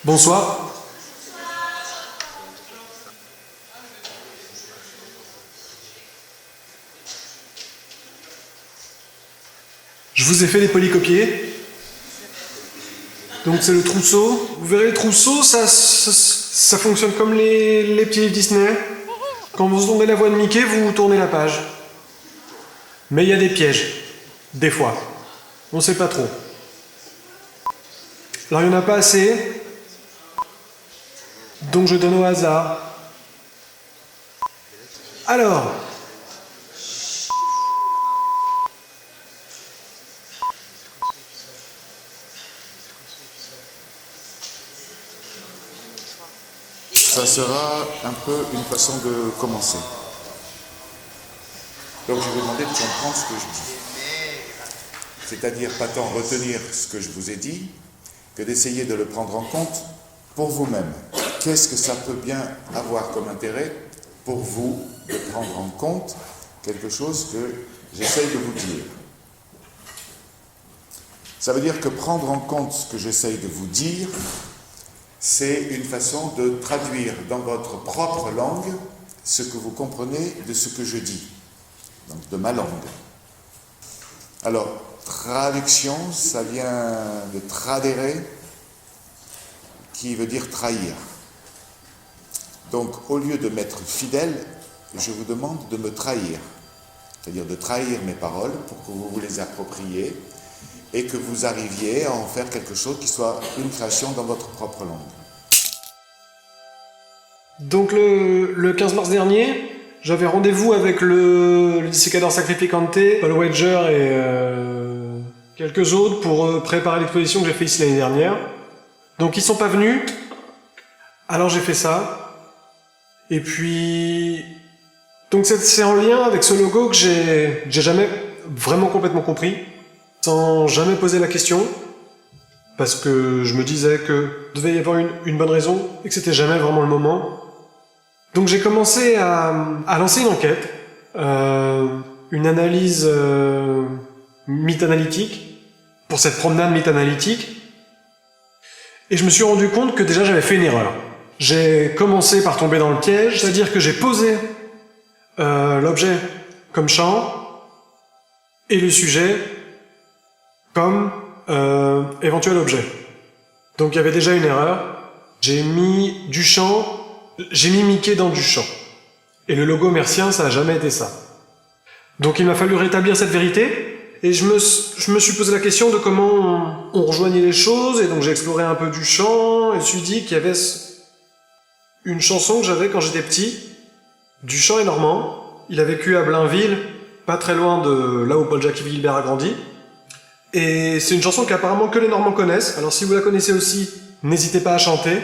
Bonsoir. Je vous ai fait les polycopiés. Donc c'est le trousseau. Vous verrez le trousseau, ça fonctionne comme les petits livres Disney. Quand vous entendez la voix de Mickey, vous tournez la page. Mais il y a des pièges. Des fois. On sait pas trop. Alors il n'y en a pas assez. Donc je donne au hasard. Alors. Ça sera un peu une façon de commencer. Donc je vais vous demander de comprendre ce que je dis. C'est-à-dire pas tant retenir ce que je vous ai dit, que d'essayer de le prendre en compte pour vous-même. Qu'est-ce que ça peut bien avoir comme intérêt pour vous de prendre en compte quelque chose que j'essaye de vous dire? Ça veut dire que prendre en compte ce que j'essaye de vous dire, c'est une façon de traduire dans votre propre langue ce que vous comprenez de ce que je dis, donc de ma langue. Alors, traduction, ça vient de tradere, qui veut dire trahir. Donc, au lieu de m'être fidèle, je vous demande de me trahir, c'est-à-dire de trahir mes paroles pour que vous vous les appropriez et que vous arriviez à en faire quelque chose qui soit une création dans votre propre langue. Donc le 15 mars dernier, j'avais rendez-vous avec le dissécateur Sacrificante, Paul Wedger et quelques autres pour préparer l'exposition que j'ai fait ici l'année dernière. Donc ils sont pas venus, alors j'ai fait ça. Et puis... Donc c'est en lien avec ce logo que j'ai jamais vraiment complètement compris, sans jamais poser la question, parce que je me disais que devait y avoir une bonne raison, et que c'était jamais vraiment le moment. Donc j'ai commencé à lancer une enquête, une analyse mythanalytique, pour cette promenade mythanalytique, et je me suis rendu compte que déjà j'avais fait une erreur. J'ai commencé par tomber dans le piège, c'est-à-dire que j'ai posé l'objet comme champ, et le sujet comme éventuel objet. Donc il y avait déjà une erreur. J'ai mis Mickey dans Duchamp. Et le logo mercien, ça n'a jamais été ça. Donc il m'a fallu rétablir cette vérité, et je me suis posé la question de comment on rejoignait les choses, et donc j'ai exploré un peu Duchamp, et je me suis dit qu'il y avait une chanson que j'avais quand j'étais petit. Duchamp est normand, il a vécu à Blainville, pas très loin de là où Paul-Jacques Philibert a grandi, et c'est une chanson qu'apparemment que les Normands connaissent, alors si vous la connaissez aussi, n'hésitez pas à chanter.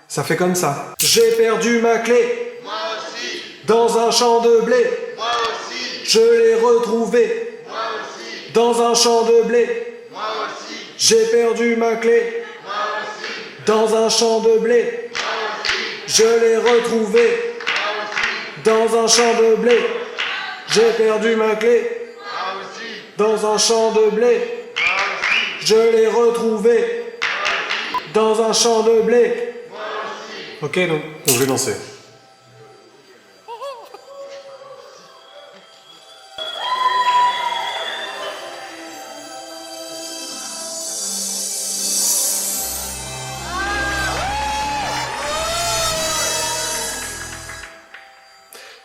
Ça fait comme ça. J'ai perdu ma clé. Moi aussi. Dans un champ de blé. Moi aussi. Je l'ai retrouvée. Moi aussi. Dans un champ de blé. Moi aussi. J'ai perdu ma clé. Moi aussi. Dans un champ de blé. Moi aussi. Je l'ai retrouvée. Moi aussi. Dans un champ de blé. J'ai perdu ma clé. Moi aussi. Dans un champ de blé. Moi aussi. Je l'ai retrouvée. Dans un champ de blé. Ok, donc je vais lancer.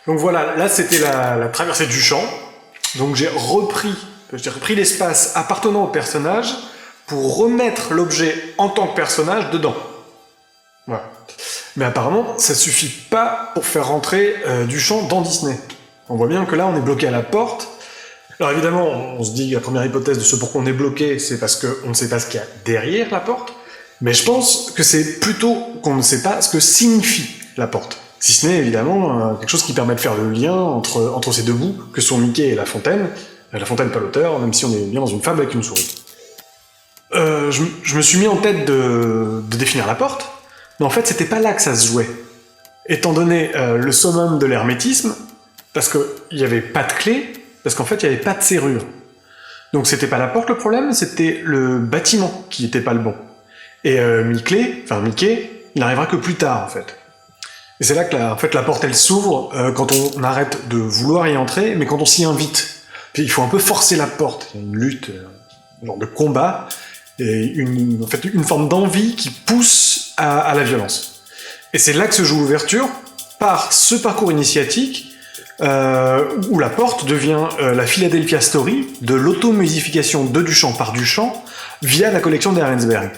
Donc voilà, là c'était la traversée du champ. Donc j'ai repris l'espace appartenant au personnage pour remettre l'objet en tant que personnage dedans. Voilà. Mais apparemment, ça suffit pas pour faire rentrer Duchamp dans Disney. On voit bien que là, on est bloqué à la porte. Alors évidemment, on se dit, la première hypothèse de ce pourquoi on est bloqué, c'est parce qu'on ne sait pas ce qu'il y a derrière la porte. Mais je pense que c'est plutôt qu'on ne sait pas ce que signifie la porte. Si ce n'est évidemment quelque chose qui permet de faire le lien entre ces deux bouts, que sont Mickey et La Fontaine. La Fontaine, pas l'auteur, même si on est bien dans une fable avec une souris. Je me suis mis en tête de définir la porte. Mais en fait, c'était pas là que ça se jouait. Étant donné le summum de l'hermétisme, parce qu'il n'y avait pas de clé, parce qu'en fait, il n'y avait pas de serrure. Donc c'était pas la porte le problème, c'était le bâtiment qui était pas le bon. Et Mickey, il n'arrivera que plus tard en fait. Et c'est là que la porte elle s'ouvre quand on arrête de vouloir y entrer, mais quand on s'y invite. Puis il faut un peu forcer la porte. Il y a une lutte, un genre de combat, et une forme d'envie qui pousse à la violence. Et c'est là que se joue l'ouverture, par ce parcours initiatique, où la porte devient la Philadelphia Story de l'automusification de Duchamp par Duchamp via la collection d'Ahrensberg.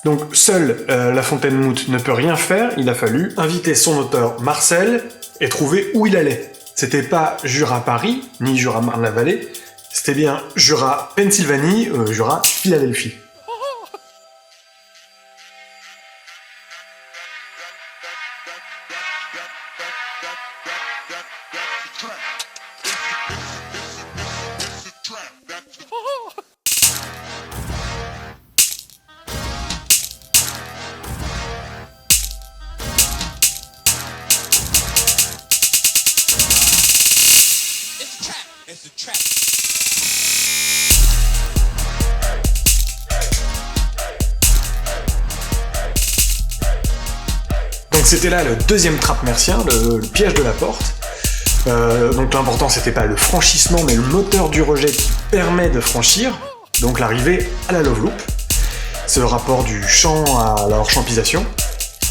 Donc seule La Fontaine-Mout ne peut rien faire, il a fallu inviter son auteur Marcel et trouver où il allait. C'était pas Jura Paris, ni Jura Marne-la-Vallée, c'était bien Jura Pennsylvanie, Jura Philadelphie. Donc c'était là le deuxième trap mercien, le piège de la porte. Donc l'important c'était pas le franchissement mais le moteur du rejet qui permet de franchir, donc l'arrivée à la love loop. C'est le rapport du chant à la hors-champisation.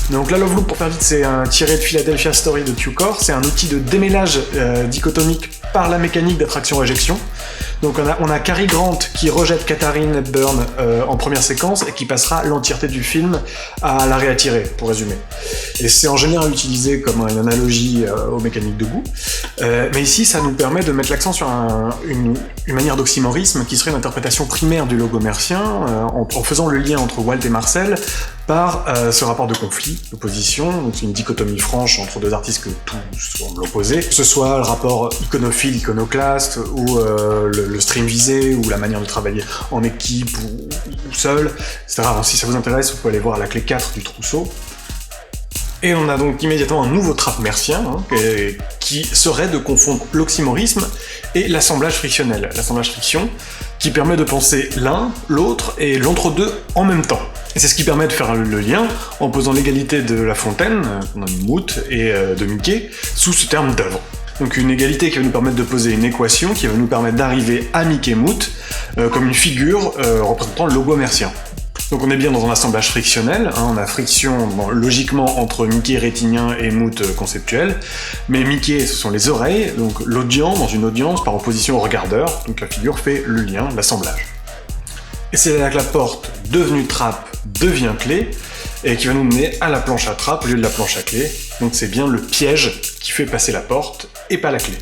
Donc la love loop, pour faire vite, c'est un tiré de Philadelphia Story de Cukor, c'est un outil de démêlage dichotomique par la mécanique d'attraction-réjection. Donc on a Cary Grant qui rejette Katharine Hepburn en première séquence et qui passera l'entièreté du film à la réattirer, pour résumer. Et c'est en général utilisé comme une analogie aux mécaniques de goût. Mais ici, ça nous permet de mettre l'accent sur une manière d'oxymorisme qui serait une interprétation primaire du logomèrcien en faisant le lien entre Walt et Marcel par ce rapport de conflit, d'opposition, donc une dichotomie franche entre deux artistes que tout semble opposer, que ce soit le rapport iconophile, iconoclaste, ou le stream visé, ou la manière de travailler en équipe ou seul, etc. Alors, si ça vous intéresse, vous pouvez aller voir la clé 4 du trousseau. Et on a donc immédiatement un nouveau trap mercien, qui serait de confondre l'oxymorisme et l'assemblage frictionnel. L'assemblage friction qui permet de penser l'un, l'autre et l'entre-deux en même temps. Et c'est ce qui permet de faire le lien en posant l'égalité de La Fontaine, qu'on a mis Mout, et de Mickey, sous ce terme d'œuvre. Donc une égalité qui va nous permettre de poser une équation qui va nous permettre d'arriver à Mickey Mout comme une figure représentant le logomèrcien. Donc on est bien dans un assemblage frictionnel, on a friction logiquement entre Mickey rétinien et Mout conceptuel, mais Mickey ce sont les oreilles, donc l'audience dans une audience par opposition au regardeur, donc la figure fait le lien, l'assemblage. Et c'est là que la porte, devenue trappe, devient clé, et qui va nous mener à la planche à trappe au lieu de la planche à clé, donc c'est bien le piège qui fait passer la porte, et pas la clé.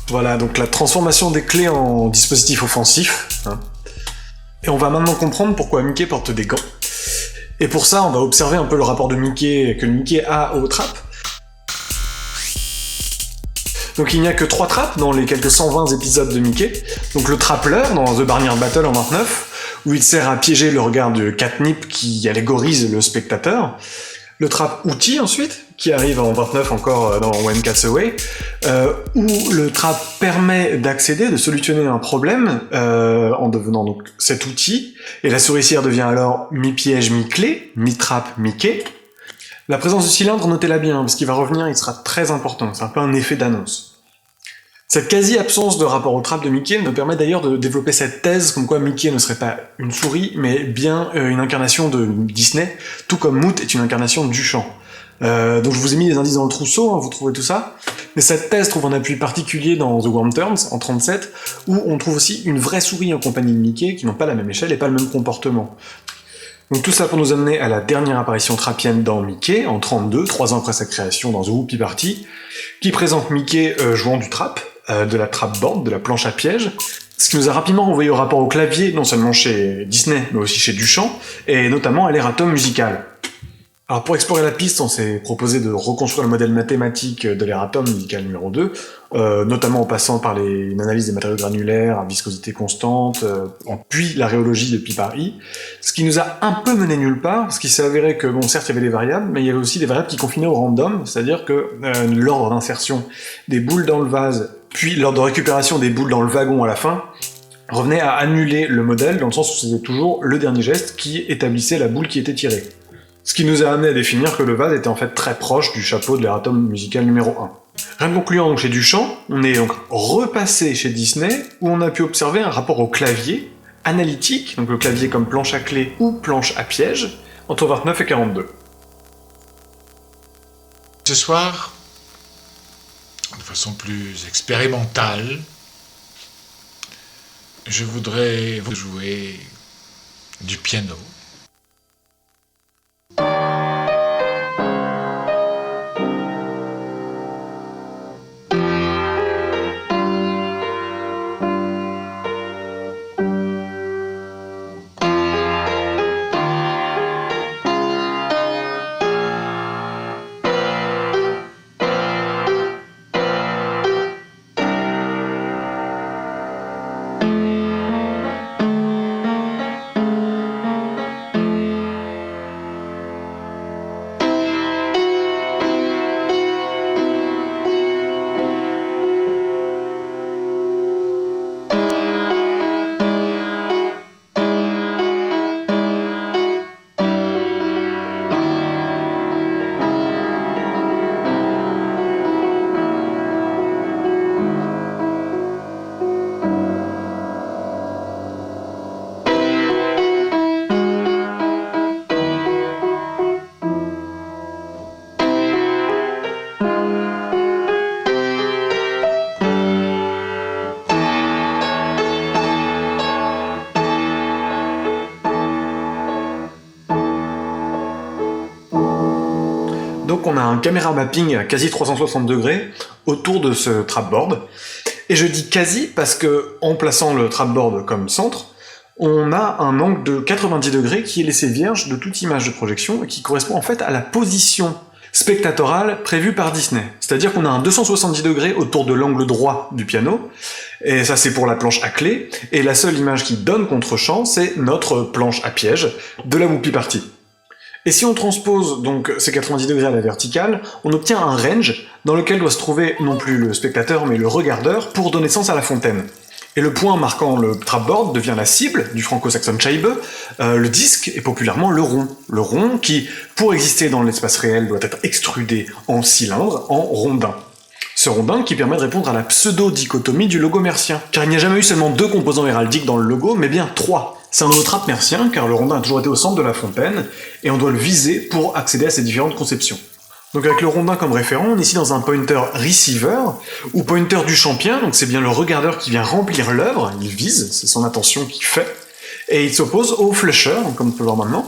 Voilà, donc la transformation des clés en dispositif offensif. Et on va maintenant comprendre pourquoi Mickey porte des gants. Et pour ça, on va observer un peu le rapport de Mickey que Mickey a aux trappes. Donc il n'y a que 3 trappes dans les quelques 120 épisodes de Mickey. Donc le trappeur dans The Barnyard Battle en 29, où il sert à piéger le regard de Catnip qui allégorise le spectateur. Le trap outil ensuite, qui arrive en 29 encore dans When Cats Away, où le trap permet d'accéder, de solutionner un problème en devenant donc cet outil, et la souricière devient alors mi-piège, mi-clé, mi-trap, mi-quai. La présence du cylindre, notez-la bien, parce qu'il va revenir, il sera très important, c'est un peu un effet d'annonce. Cette quasi-absence de rapport au trap de Mickey me permet d'ailleurs de développer cette thèse comme quoi Mickey ne serait pas une souris, mais bien une incarnation de Disney, tout comme Mout est une incarnation de Duchamp. Donc je vous ai mis les indices dans le trousseau, vous trouvez tout ça. Mais cette thèse trouve un appui particulier dans The Worm Turns, en 37, où on trouve aussi une vraie souris en compagnie de Mickey, qui n'ont pas la même échelle et pas le même comportement. Donc tout ça pour nous amener à la dernière apparition trappienne dans Mickey, en 32, 3 ans après sa création dans The Whoopie Party, qui présente Mickey jouant du trap, de la trapboard, de la planche à piège, ce qui nous a rapidement renvoyé au rapport au clavier, non seulement chez Disney, mais aussi chez Duchamp, et notamment à l'erratum musical. Alors pour explorer la piste, on s'est proposé de reconstruire le modèle mathématique de l'erratum musical numéro 2, notamment en passant par une analyse des matériaux granulaires à viscosité constante, puis la rhéologie depuis Paris, ce qui nous a un peu mené nulle part, parce qu'il s'est avéré que, bon, certes, il y avait des variables, mais il y avait aussi des variables qui confinaient au random, c'est-à-dire que l'ordre d'insertion des boules dans le vase, puis l'ordre de récupération des boules dans le wagon à la fin, revenait à annuler le modèle, dans le sens où c'était toujours le dernier geste qui établissait la boule qui était tirée. Ce qui nous a amené à définir que le vase était en fait très proche du chapeau de l'erratum musical numéro 1. Rien de concluant donc chez Duchamp, on est donc repassé chez Disney, où on a pu observer un rapport au clavier, analytique, donc le clavier comme planche à clé ou planche à piège, entre 29 et 42. Ce soir, de façon plus expérimentale, je voudrais vous jouer du piano. Donc on a un caméra mapping à quasi 360 degrés autour de ce trapboard. Et je dis quasi parce que, en plaçant le trapboard comme centre, on a un angle de 90 degrés qui est laissé vierge de toute image de projection et qui correspond en fait à la position spectatorale prévue par Disney. C'est-à-dire qu'on a un 270 degrés autour de l'angle droit du piano, et ça c'est pour la planche à clé, et la seule image qui donne contre-champ, c'est notre planche à piège de la Whoopee Party. Et si on transpose donc ces 90 degrés à la verticale, on obtient un range dans lequel doit se trouver non plus le spectateur mais le regardeur pour donner sens à la fontaine. Et le point marquant le trapboard devient la cible du franco-saxon Scheibe, le disque est populairement le rond. Le rond qui, pour exister dans l'espace réel, doit être extrudé en cylindre, en rondin. Ce rondin qui permet de répondre à la pseudo-dichotomie du logo mercien. Car il n'y a jamais eu seulement 2 composants héraldiques dans le logo, mais bien 3. C'est un holotrape mercien, car le rondin a toujours été au centre de la fontaine, et on doit le viser pour accéder à ces différentes conceptions. Donc avec le rondin comme référent, on est ici dans un pointer receiver, ou pointer du champien, donc c'est bien le regardeur qui vient remplir l'œuvre, il vise, c'est son attention qui fait, et il s'oppose au flusher, comme on peut voir maintenant,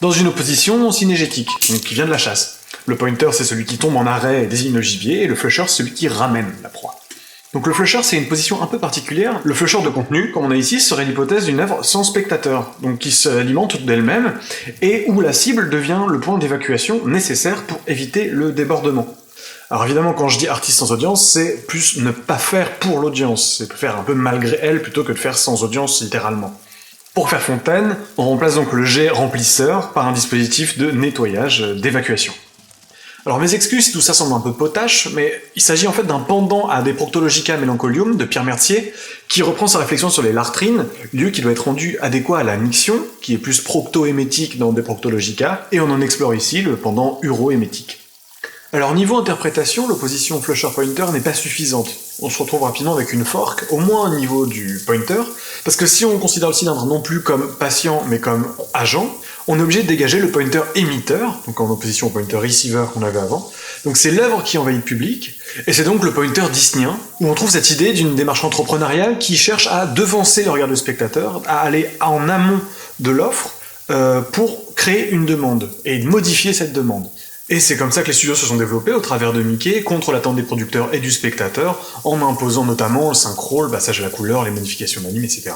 dans une opposition synégétique, donc qui vient de la chasse. Le pointer c'est celui qui tombe en arrêt et désigne le gibier, et le flusher c'est celui qui ramène la proie. Donc le flusher c'est une position un peu particulière. Le flusher de contenu, comme on a ici, serait l'hypothèse d'une œuvre sans spectateur, donc qui s'alimente d'elle-même, et où la cible devient le point d'évacuation nécessaire pour éviter le débordement. Alors évidemment, quand je dis artiste sans audience, c'est plus ne pas faire pour l'audience, c'est faire un peu malgré elle plutôt que de faire sans audience littéralement. Pour faire fontaine, on remplace donc le jet remplisseur par un dispositif de nettoyage, d'évacuation. Alors mes excuses si tout ça semble un peu potache, mais il s'agit en fait d'un pendant à des Proctologica Melancholium de Pierre Merthier, qui reprend sa réflexion sur les lartrines, lieu qui doit être rendu adéquat à la miction, qui est plus procto-hémétique dans des Proctologica, et on en explore ici le pendant uro-hémétique. Alors niveau interprétation, l'opposition flusher-pointer n'est pas suffisante. On se retrouve rapidement avec une fork, au moins au niveau du pointer, parce que si on considère le cylindre non plus comme patient mais comme agent, on est obligé de dégager le pointer émetteur, donc en opposition au pointer receiver qu'on avait avant. Donc c'est l'œuvre qui envahit le public, et c'est donc le pointer disneyen, où on trouve cette idée d'une démarche entrepreneuriale qui cherche à devancer le regard du spectateur, à aller en amont de l'offre pour créer une demande, et modifier cette demande. Et c'est comme ça que les studios se sont développés au travers de Mickey, contre l'attente des producteurs et du spectateur, en imposant notamment le synchro, le passage à la couleur, les modifications d'anime, etc.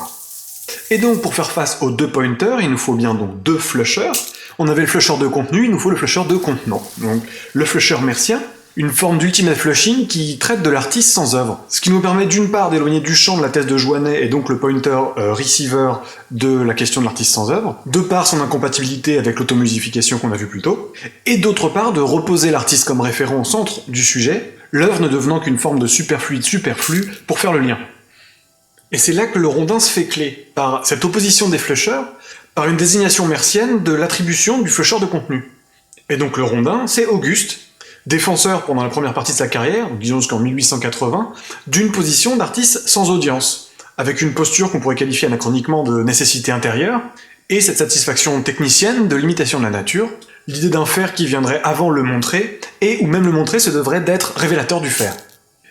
Et donc pour faire face aux 2 pointers, il nous faut bien donc 2 flushers. On avait le flusher de contenu, il nous faut le flusher de contenant. Donc le flusher mertien, une forme d'ultimate flushing qui traite de l'artiste sans œuvre. Ce qui nous permet d'une part d'éloigner du champ de la thèse de Jouanet et donc le pointer receiver de la question de l'artiste sans œuvre, de par son incompatibilité avec l'automusification qu'on a vu plus tôt, et d'autre part de reposer l'artiste comme référent au centre du sujet, l'œuvre ne devenant qu'une forme de superfluide superflu pour faire le lien. Et c'est là que le rondin se fait clé, par cette opposition des flushers, par une désignation mercienne de l'attribution du flusher de contenu. Et donc le rondin, c'est Auguste, défenseur pendant la première partie de sa carrière, disons jusqu'en 1880, d'une position d'artiste sans audience, avec une posture qu'on pourrait qualifier anachroniquement de nécessité intérieure, et cette satisfaction technicienne de l'imitation de la nature, l'idée d'un faire qui viendrait avant le montrer, et où même le montrer se devrait d'être révélateur du faire.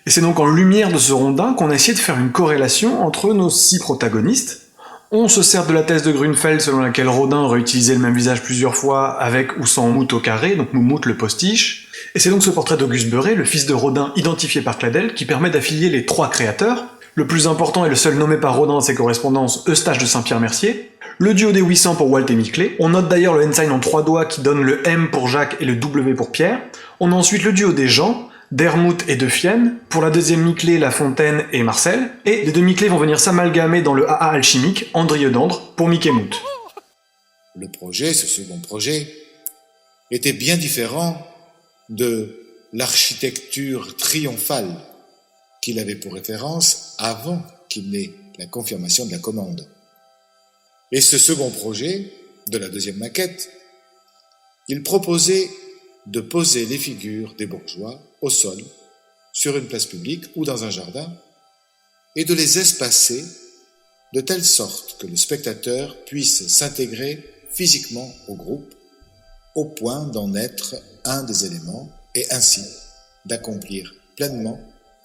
Et c'est donc en lumière de ce rondin qu'on a essayé de faire une corrélation entre nos 6 protagonistes. On se sert de la thèse de Grunfeld selon laquelle Rodin aurait utilisé le même visage plusieurs fois avec ou sans Moutte au carré, donc Moumoute le postiche. Et c'est donc ce portrait d'Auguste Beuret, le fils de Rodin identifié par Cladel, qui permet d'affilier les 3 créateurs. Le plus important et le seul nommé par Rodin dans ses correspondances, Eustache de Saint-Pierre-Mercier. Le duo des 800 pour Walt et Michelet. On note d'ailleurs le N-sign en 3 doigts qui donne le M pour Jacques et le W pour Pierre. On a ensuite le duo des Jean, d'Hermout et de Fienne, pour la deuxième Michelet, La Fontaine et Marcel, et les 2 Michelet vont venir s'amalgamer dans le AA alchimique, Andrieux-d'Andre, pour Mickey-Mout. Le projet, ce second projet, était bien différent de l'architecture triomphale qu'il avait pour référence avant qu'il n'ait la confirmation de la commande. Et ce second projet, de la deuxième maquette, il proposait de poser les figures des bourgeois au sol, sur une place publique ou dans un jardin, et de les espacer de telle sorte que le spectateur puisse s'intégrer physiquement au groupe, au point d'en être un des éléments, et ainsi d'accomplir pleinement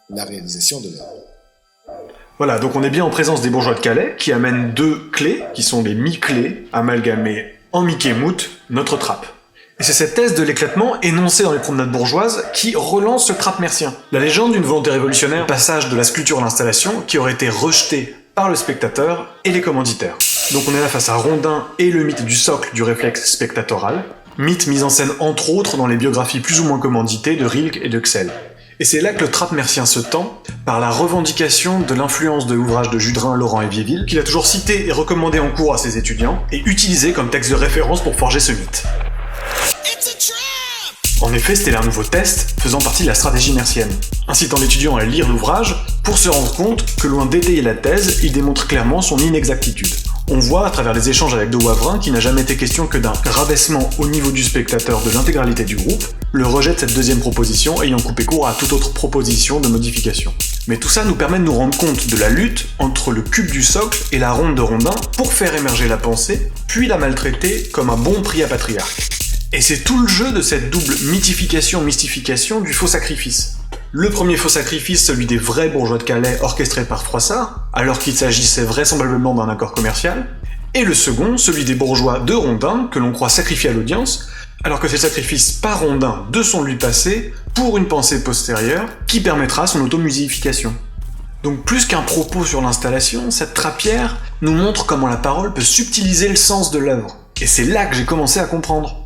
la réalisation de l'œuvre. Voilà, donc on est bien en présence des bourgeois de Calais, qui amènent 2 clés, qui sont des mi-clés, amalgamées en Mickey-Mout, notre trappe. Et c'est cette thèse de l'éclatement énoncée dans les promenades bourgeoises qui relance ce trappe mercien. La légende d'une volonté révolutionnaire, passage de la sculpture à l'installation, qui aurait été rejetée par le spectateur et les commanditaires. Donc on est là face à Rodin et le mythe du socle du réflexe spectatoral, mythe mis en scène entre autres dans les biographies plus ou moins commanditées de Rilke et de Xel. Et c'est là que le trappe mercien se tend, par la revendication de l'influence de l'ouvrage de Judrin, Laurent et Viéville, qu'il a toujours cité et recommandé en cours à ses étudiants, et utilisé comme texte de référence pour forger ce mythe. En effet, c'était un nouveau test faisant partie de la stratégie mercienne, incitant l'étudiant à lire l'ouvrage pour se rendre compte que loin d'étayer la thèse, il démontre clairement son inexactitude. On voit, à travers les échanges avec De Wavrin, qu'il n'a jamais été question que d'un rabaissement au niveau du spectateur de l'intégralité du groupe, le rejet de cette deuxième proposition ayant coupé court à toute autre proposition de modification. Mais tout ça nous permet de nous rendre compte de la lutte entre le cube du socle et la ronde de Rodin pour faire émerger la pensée, puis la maltraiter comme un bon prix à patriarque. Et c'est tout le jeu de cette double mythification-mystification du faux sacrifice. Le premier faux sacrifice, celui des vrais bourgeois de Calais orchestré par Froissart, alors qu'il s'agissait vraisemblablement d'un accord commercial, et le second, celui des bourgeois de Rodin, que l'on croit sacrifier à l'audience, alors que c'est le sacrifice par Rodin de son lui passé pour une pensée postérieure qui permettra son automusification. Donc plus qu'un propos sur l'installation, cette trappière nous montre comment la parole peut subtiliser le sens de l'œuvre. Et c'est là que j'ai commencé à comprendre.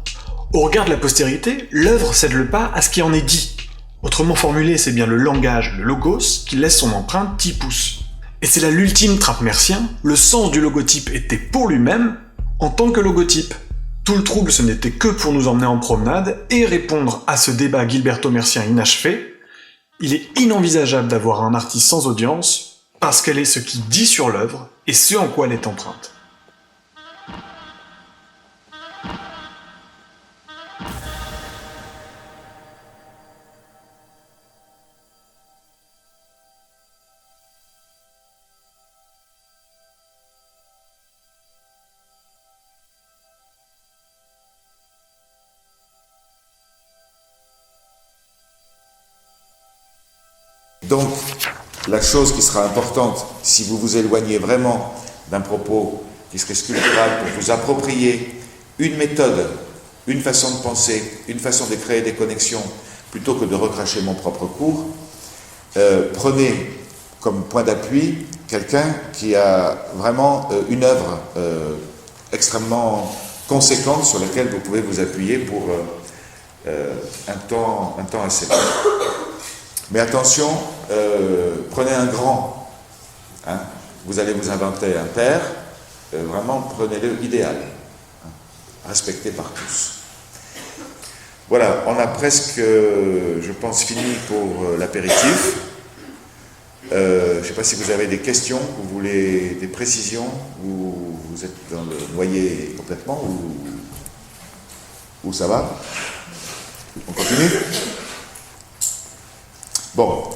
Au regard de la postérité, l'œuvre cède le pas à ce qui en est dit. Autrement formulé, c'est bien le langage, le logos, qui laisse son empreinte typus. Et c'est là l'ultime trappe mercien, le sens du logotype était pour lui-même, en tant que logotype. Tout le trouble, ce n'était que pour nous emmener en promenade et répondre à ce débat gilberto-mercien inachevé. Il est inenvisageable d'avoir un artiste sans audience, parce qu'elle est ce qui dit sur l'œuvre et ce en quoi elle est empreinte. Donc, la chose qui sera importante, si vous vous éloignez vraiment d'un propos qui serait sculptural pour vous approprier une méthode, une façon de penser, une façon de créer des connexions, plutôt que de recracher mon propre cours, prenez comme point d'appui quelqu'un qui a vraiment une œuvre extrêmement conséquente sur laquelle vous pouvez vous appuyer pour un temps assez long. Mais attention, prenez un grand. Hein. Vous allez vous inventer un père, vraiment prenez-le idéal, hein, respecté par tous. Voilà, on a presque, je pense, fini pour l'apéritif. Je ne sais pas si vous avez des questions, vous voulez des précisions, ou vous êtes dans le noyer complètement, ou ça va? On continue? Bon.